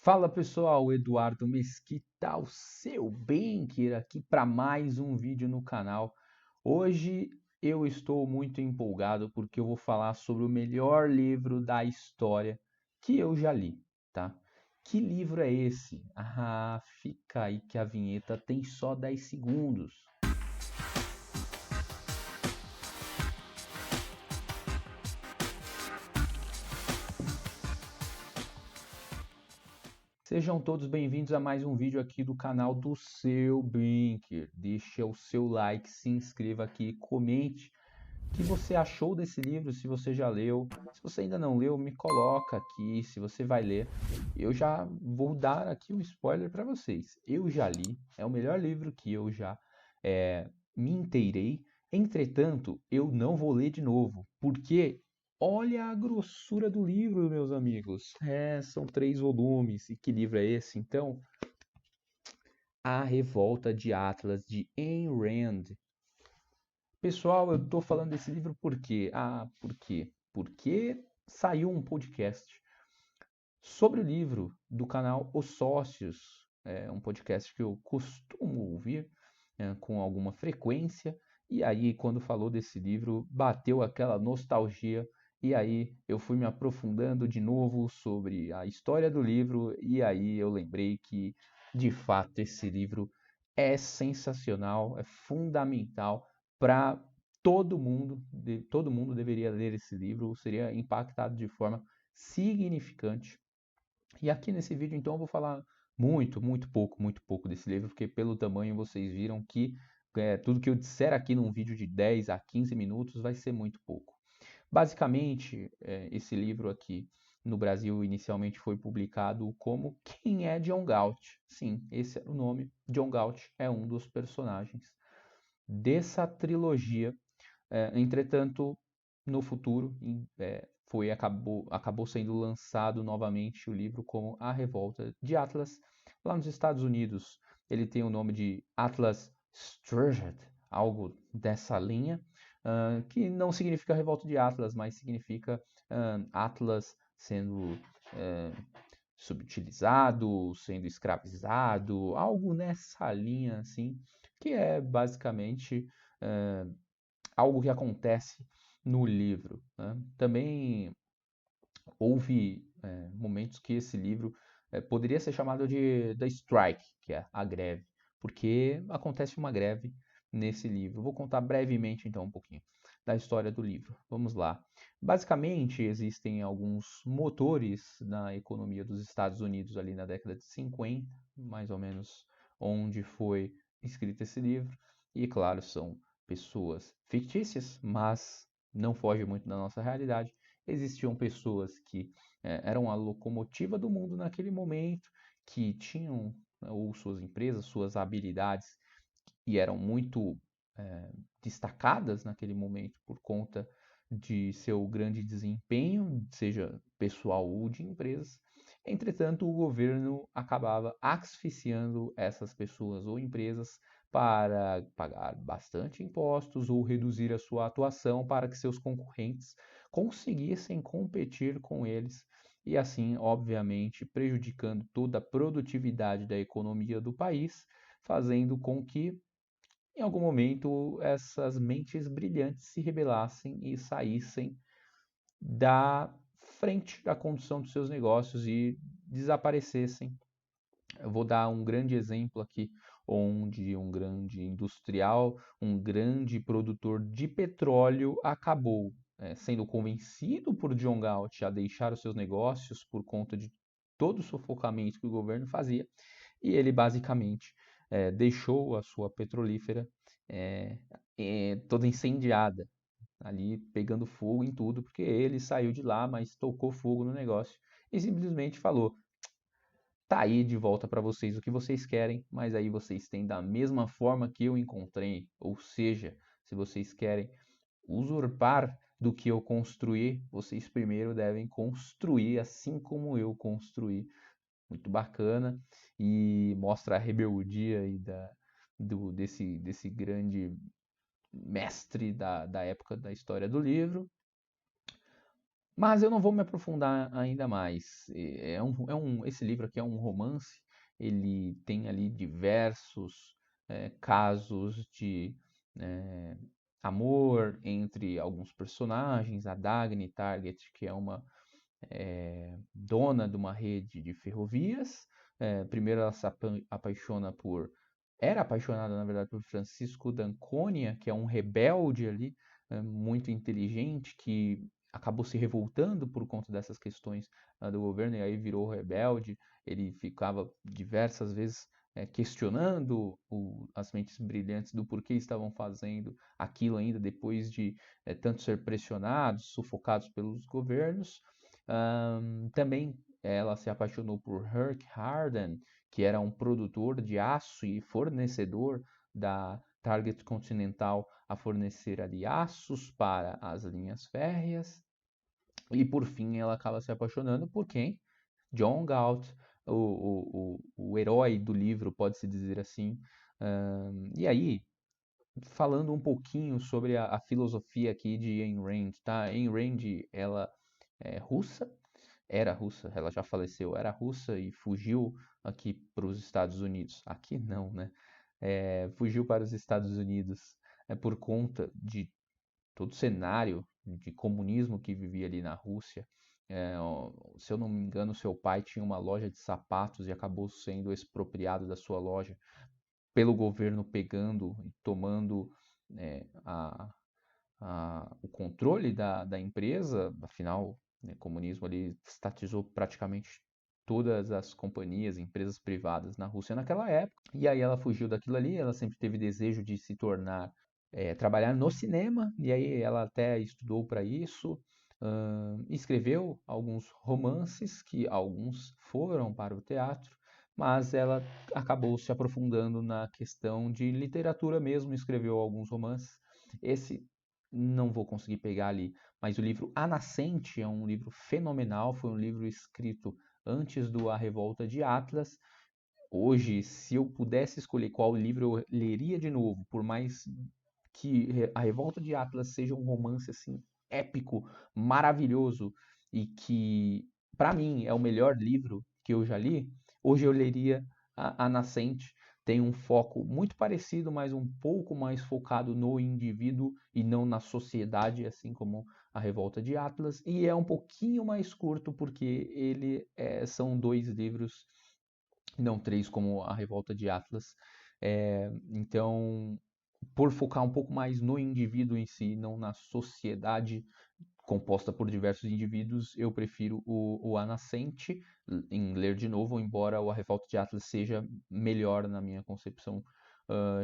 Fala pessoal, Eduardo Mesquita, o seu banker aqui para mais um vídeo no canal. Hoje eu estou muito empolgado porque eu vou falar sobre o melhor livro da história que eu já li, tá? Que livro é esse? Ah, fica aí que a vinheta tem só 10 segundos. Sejam todos bem-vindos a mais um vídeo aqui do canal do seu Brinker. Deixa o seu like, se inscreva aqui, comente o que você achou desse livro, se você já leu. Se você ainda não leu, me coloca aqui se você vai ler. Eu já vou dar aqui um spoiler para vocês. Eu já li, é o melhor livro que eu já me inteirei. Entretanto, eu não vou ler de novo, porque olha a grossura do livro, meus amigos. São 3 volumes. E que livro é esse? Então, A Revolta de Atlas, de Ayn Rand. Pessoal, eu estou falando desse livro por quê? Por quê? Porque saiu um podcast sobre o livro do canal Os Sócios. É um podcast que eu costumo ouvir com alguma frequência. E aí, quando falou desse livro, bateu aquela nostalgia. E aí, eu fui me aprofundando de novo sobre a história do livro. E aí, eu lembrei que, de fato, esse livro é sensacional, é fundamental para todo mundo deveria ler esse livro, seria impactado de forma significante. E aqui nesse vídeo, então, eu vou falar muito pouco desse livro, porque pelo tamanho vocês viram que tudo que eu disser aqui num vídeo de 10 a 15 minutos vai ser muito pouco. Basicamente, esse livro aqui no Brasil inicialmente foi publicado como Quem é John Galt? Sim, esse é o nome. John Galt é um dos personagens dessa trilogia. Entretanto, no futuro, acabou sendo lançado novamente o livro como A Revolta de Atlas. Lá nos Estados Unidos, ele tem o nome de Atlas Shrugged, algo dessa linha, que não significa Revolta de Atlas, mas significa Atlas sendo subutilizado, sendo escravizado, algo nessa linha, assim, que é basicamente algo que acontece no livro, né? Também houve momentos que esse livro poderia ser chamado de The Strike, que é a greve, porque acontece uma greve nesse livro. Vou contar brevemente então um pouquinho da história do livro. Vamos lá. Basicamente, existem alguns motores na economia dos Estados Unidos ali na década de 50, mais ou menos, onde foi escrito esse livro. E claro, são pessoas fictícias, mas não foge muito da nossa realidade. Existiam pessoas que eram a locomotiva do mundo naquele momento, que tinham ou suas empresas, suas habilidades, e eram muito destacadas naquele momento por conta de seu grande desempenho, seja pessoal ou de empresas. Entretanto, o governo acabava asfixiando essas pessoas ou empresas para pagar bastante impostos ou reduzir a sua atuação para que seus concorrentes conseguissem competir com eles e assim, obviamente, prejudicando toda a produtividade da economia do país, fazendo com que em algum momento essas mentes brilhantes se rebelassem e saíssem da frente da condução dos seus negócios e desaparecessem. Eu vou dar um grande exemplo aqui, onde um grande industrial, um grande produtor de petróleo acabou sendo convencido por John Galt a deixar os seus negócios por conta de todo o sufocamento que o governo fazia, e ele basicamente deixou a sua petrolífera toda incendiada, ali pegando fogo em tudo, porque ele saiu de lá, mas tocou fogo no negócio e simplesmente falou: tá aí de volta para vocês o que vocês querem, mas aí vocês têm da mesma forma que eu encontrei, ou seja, se vocês querem usurpar do que eu construí, vocês primeiro devem construir assim como eu construí. Muito bacana e mostra a rebeldia aí desse grande mestre da época da história do livro. Mas eu não vou me aprofundar ainda mais. Esse livro aqui é um romance, ele tem ali diversos casos de eh, amor entre alguns personagens, a Dagny Target, que é uma dona de uma rede de ferrovias. Primeiro ela se apaixona por. Era apaixonada, na verdade, por Francisco d'Anconia, que é um rebelde ali, muito inteligente, que acabou se revoltando por conta dessas questões do governo, e aí virou rebelde. Ele ficava diversas vezes questionando as mentes brilhantes do porquê estavam fazendo aquilo ainda depois de tanto ser pressionados, sufocados pelos governos. Também ela se apaixonou por Herc Harden, que era um produtor de aço e fornecedor da Target Continental a fornecer ali aços para as linhas férreas. E por fim ela acaba se apaixonando por quem? John Galt, o herói do livro, pode-se dizer assim. E aí, falando um pouquinho sobre a filosofia aqui de Ayn Rand, tá? Ayn Rand, ela é russa, era russa, ela já faleceu, era russa e fugiu aqui para os Estados Unidos. Aqui não, né? Fugiu para os Estados Unidos por conta de todo o cenário de comunismo que vivia ali na Rússia. Se eu não me engano, seu pai tinha uma loja de sapatos e acabou sendo expropriado da sua loja pelo governo, pegando e tomando o controle da empresa. Afinal, o comunismo ali estatizou praticamente todas as companhias, empresas privadas na Rússia naquela época. E aí ela fugiu daquilo ali, ela sempre teve desejo de se tornar, trabalhar no cinema, e aí ela até estudou para isso, escreveu alguns romances, que alguns foram para o teatro, mas ela acabou se aprofundando na questão de literatura mesmo, escreveu alguns romances. Esse não vou conseguir pegar ali, mas o livro A Nascente é um livro fenomenal, foi um livro escrito antes do A Revolta de Atlas. Hoje, se eu pudesse escolher qual livro eu leria de novo, por mais que A Revolta de Atlas seja um romance assim épico, maravilhoso e que para mim é o melhor livro que eu já li, hoje eu leria A Nascente. Tem um foco muito parecido, mas um pouco mais focado no indivíduo e não na sociedade, assim como A Revolta de Atlas, e é um pouquinho mais curto porque são 2 livros, não 3 como A Revolta de Atlas. Então, por focar um pouco mais no indivíduo em si, não na sociedade composta por diversos indivíduos, eu prefiro o A Nascente em ler de novo, embora o A Revolta de Atlas seja melhor na minha concepção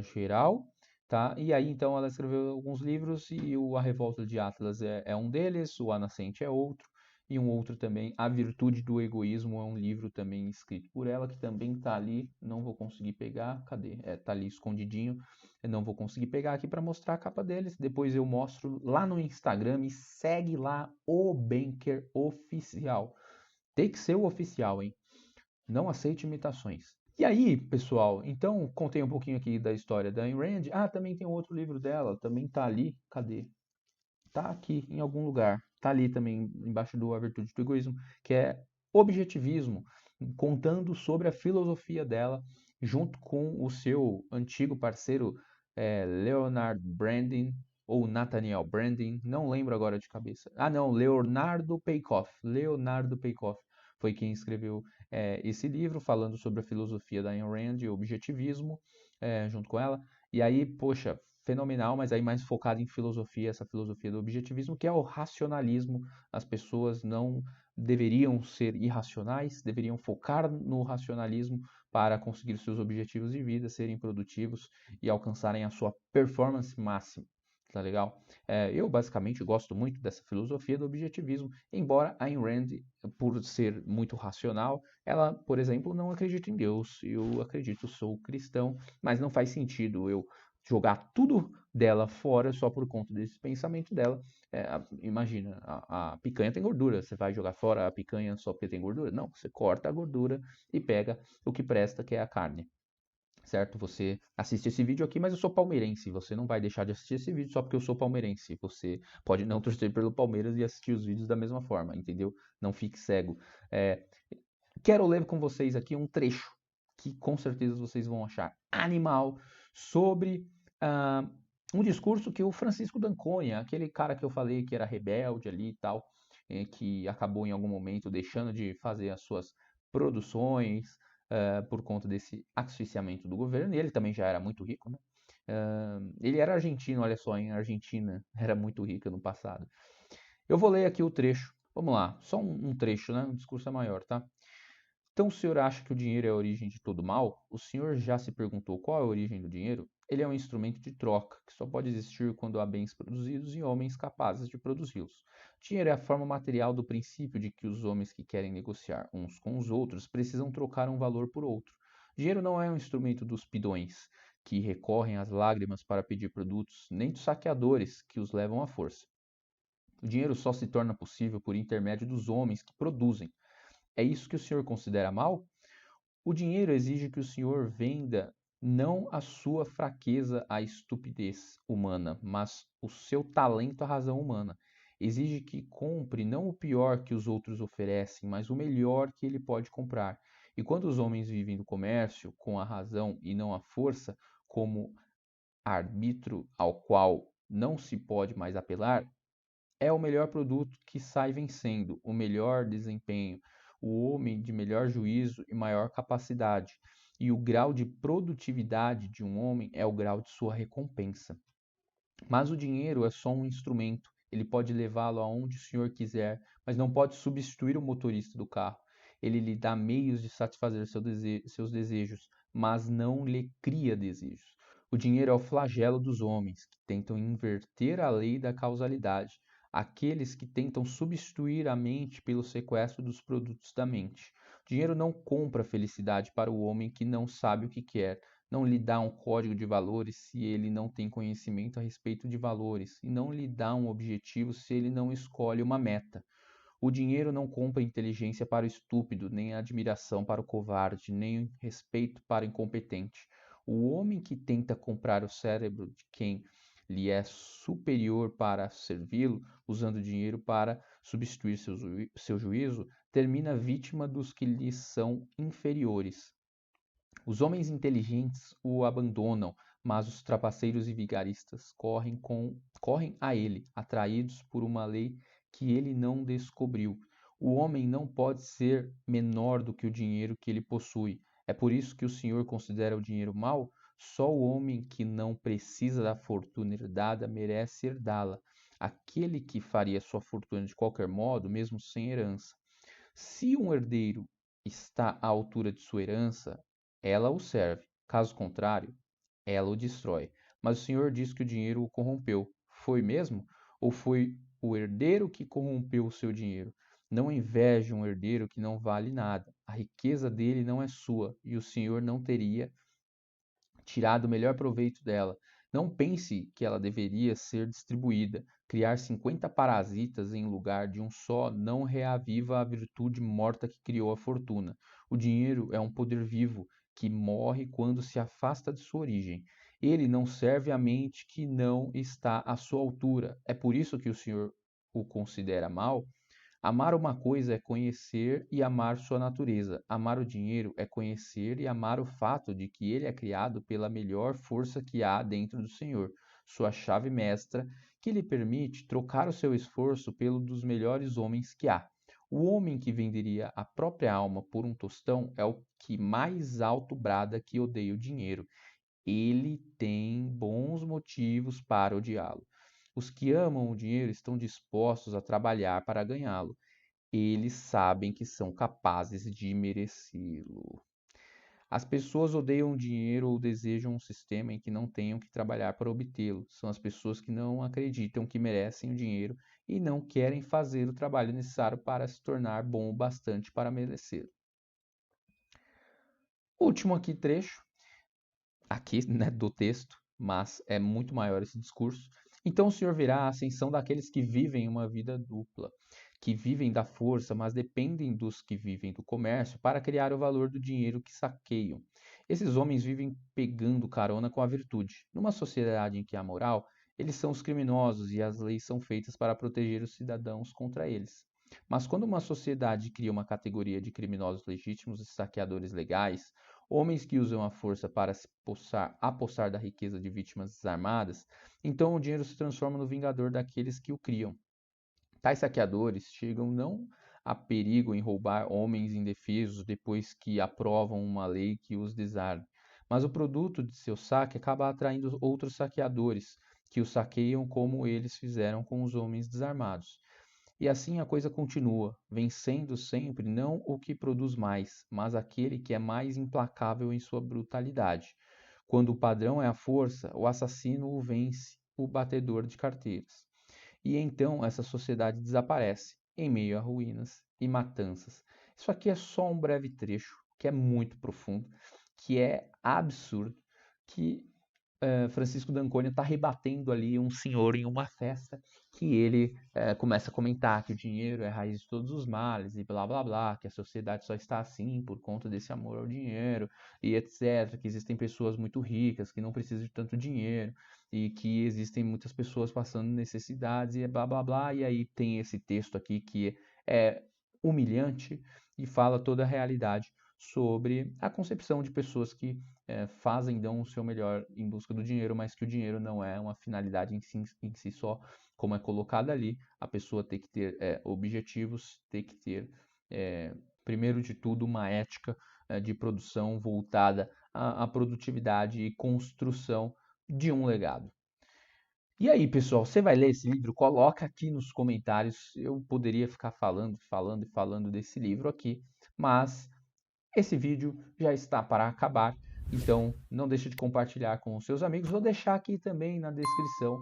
geral. Tá? E aí, então, ela escreveu alguns livros e o A Revolta de Atlas é um deles, o A Nascente é outro, e um outro também, A Virtude do Egoísmo, é um livro também escrito por ela, que também está ali, não vou conseguir pegar, cadê? Tá ali escondidinho, eu não vou conseguir pegar aqui para mostrar a capa deles, depois eu mostro lá no Instagram, e segue lá o Banker Oficial. Tem que ser o oficial, hein? Não aceite imitações. E aí, pessoal, então contei um pouquinho aqui da história da Ayn Rand. Ah, também tem um outro livro dela, também tá ali. Cadê? Tá aqui em algum lugar. Tá ali também embaixo do A Virtude do Egoísmo, que é Objetivismo, contando sobre a filosofia dela, junto com o seu antigo parceiro Leonard Brandin, ou Nathaniel Brandin, não lembro agora de cabeça. Ah, não, Leonardo Peikoff. Leonardo Peikoff foi quem escreveu esse livro, falando sobre a filosofia da Ayn Rand e o objetivismo, junto com ela. E aí, poxa, fenomenal, mas aí mais focado em filosofia, essa filosofia do objetivismo, que é o racionalismo. As pessoas não deveriam ser irracionais, deveriam focar no racionalismo para conseguir seus objetivos de vida, serem produtivos e alcançarem a sua performance máxima. Tá legal? Eu basicamente gosto muito dessa filosofia do objetivismo, embora a Ayn Rand, por ser muito racional, ela, por exemplo, não acredita em Deus. Eu acredito, sou cristão, mas não faz sentido eu jogar tudo dela fora só por conta desse pensamento dela. Imagina, a picanha tem gordura, você vai jogar fora a picanha só porque tem gordura? Não, você corta a gordura e pega o que presta, que é a carne. certo você assistir esse vídeo aqui, mas eu sou palmeirense. Você não vai deixar de assistir esse vídeo só porque eu sou palmeirense. Você pode não torcer pelo Palmeiras e assistir os vídeos da mesma forma, entendeu? Não fique cego. É, quero ler com vocês aqui um trecho que com certeza vocês vão achar animal sobre ah, um discurso que o Francisco d'Anconia, aquele cara que eu falei que era rebelde ali e tal, que acabou em algum momento deixando de fazer as suas produções por conta desse asfixiamento do governo, e ele também já era muito rico, né? Ele era argentino, olha só, em Argentina era muito rica no passado. Eu vou ler aqui o trecho. Vamos lá, só um trecho, né? O discurso é maior, tá? Então o senhor acha que o dinheiro é a origem de todo mal? O senhor já se perguntou qual é a origem do dinheiro? Ele é um instrumento de troca, que só pode existir quando há bens produzidos e homens capazes de produzi-los. O dinheiro é a forma material do princípio de que os homens que querem negociar uns com os outros precisam trocar um valor por outro. O dinheiro não é um instrumento dos pidões, que recorrem às lágrimas para pedir produtos, nem dos saqueadores, que os levam à força. O dinheiro só se torna possível por intermédio dos homens que produzem. É isso que o senhor considera mal? O dinheiro exige que o senhor venda não a sua fraqueza à estupidez humana, mas o seu talento à razão humana. Exige que compre não o pior que os outros oferecem, mas o melhor que ele pode comprar. E quando os homens vivem do comércio com a razão e não a força, como arbítrio ao qual não se pode mais apelar, é o melhor produto que sai vencendo, o melhor desempenho, o homem de melhor juízo e maior capacidade. E o grau de produtividade de um homem é o grau de sua recompensa. Mas o dinheiro é só um instrumento. Ele pode levá-lo aonde o senhor quiser, mas não pode substituir o motorista do carro. Ele lhe dá meios de satisfazer seus desejos, mas não lhe cria desejos. O dinheiro é o flagelo dos homens, que tentam inverter a lei da causalidade, aqueles que tentam substituir a mente pelo sequestro dos produtos da mente. O dinheiro não compra felicidade para o homem que não sabe o que quer, não lhe dá um código de valores se ele não tem conhecimento a respeito de valores, e não lhe dá um objetivo se ele não escolhe uma meta. O dinheiro não compra inteligência para o estúpido, nem admiração para o covarde, nem respeito para o incompetente. O homem que tenta comprar o cérebro de quem lhe é superior para servi-lo, usando dinheiro para substituir seu juízo, termina vítima dos que lhe são inferiores. Os homens inteligentes o abandonam, mas os trapaceiros e vigaristas correm a ele, atraídos por uma lei que ele não descobriu. O homem não pode ser menor do que o dinheiro que ele possui. É por isso que o Senhor considera o dinheiro mau? Só o homem que não precisa da fortuna herdada merece herdá-la. Aquele que faria sua fortuna de qualquer modo, mesmo sem herança. Se um herdeiro está à altura de sua herança, ela o serve. Caso contrário, ela o destrói. Mas o Senhor diz que o dinheiro o corrompeu. Foi mesmo? Ou foi o herdeiro que corrompeu o seu dinheiro? Não inveje um herdeiro que não vale nada. A riqueza dele não é sua, e o Senhor não teria tirado o melhor proveito dela. Não pense que ela deveria ser distribuída. Criar 50 parasitas em lugar de um só não reaviva a virtude morta que criou a fortuna. O dinheiro é um poder vivo que morre quando se afasta de sua origem. Ele não serve à mente que não está à sua altura. É por isso que o Senhor o considera mau. Amar uma coisa é conhecer e amar sua natureza. Amar o dinheiro é conhecer e amar o fato de que ele é criado pela melhor força que há dentro do Senhor, sua chave mestra, que lhe permite trocar o seu esforço pelo dos melhores homens que há. O homem que venderia a própria alma por um tostão é o que mais alto brada que odeia o dinheiro. Ele tem bons motivos para odiá-lo. Os que amam o dinheiro estão dispostos a trabalhar para ganhá-lo. Eles sabem que são capazes de merecê-lo. As pessoas odeiam o dinheiro ou desejam um sistema em que não tenham que trabalhar para obtê-lo. São as pessoas que não acreditam que merecem o dinheiro e não querem fazer o trabalho necessário para se tornar bom o bastante para merecê-lo. Último aqui trecho, aqui, né, do texto, mas é muito maior esse discurso. Então o Senhor verá a ascensão daqueles que vivem uma vida dupla, que vivem da força, mas dependem dos que vivem do comércio para criar o valor do dinheiro que saqueiam. Esses homens vivem pegando carona com a virtude. Numa sociedade em que há moral, eles são os criminosos e as leis são feitas para proteger os cidadãos contra eles. Mas quando uma sociedade cria uma categoria de criminosos legítimos e saqueadores legais, homens que usam a força para se apossar da riqueza de vítimas desarmadas, então o dinheiro se transforma no vingador daqueles que o criam. Tais saqueadores chegam não a perigo em roubar homens indefesos depois que aprovam uma lei que os desarme, mas o produto de seu saque acaba atraindo outros saqueadores, que os saqueiam como eles fizeram com os homens desarmados. E assim a coisa continua, vencendo sempre não o que produz mais, mas aquele que é mais implacável em sua brutalidade. Quando o padrão é a força, o assassino o vence, o batedor de carteiras. E então essa sociedade desaparece em meio a ruínas e matanças. Isso aqui é só um breve trecho, que é muito profundo, que é absurdo, que Francisco d'Ancona está rebatendo ali um senhor em uma festa, que ele começa a comentar que o dinheiro é a raiz de todos os males e blá blá blá, que a sociedade só está assim por conta desse amor ao dinheiro e etc, que existem pessoas muito ricas que não precisam de tanto dinheiro e que existem muitas pessoas passando necessidades e blá blá blá, e aí tem esse texto aqui que é humilhante e fala toda a realidade sobre a concepção de pessoas que fazem, dão o seu melhor em busca do dinheiro, mas que o dinheiro não é uma finalidade em si só, como é colocado ali. A pessoa tem que ter objetivos, tem que ter, primeiro de tudo, uma ética de produção voltada à produtividade e construção de um legado. E aí, pessoal, você vai ler esse livro? Coloca aqui nos comentários. Eu poderia ficar falando desse livro aqui, mas esse vídeo já está para acabar, então não deixe de compartilhar com os seus amigos. Vou deixar aqui também na descrição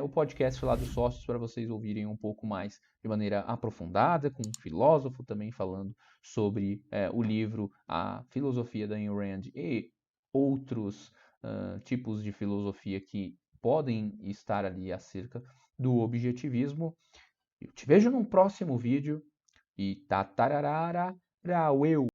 o podcast lá dos sócios para vocês ouvirem um pouco mais de maneira aprofundada, com um filósofo também falando sobre o livro A Filosofia da Ayn Rand e outros tipos de filosofia que podem estar ali acerca do objetivismo. Eu te vejo num próximo vídeo e tatararara, eu.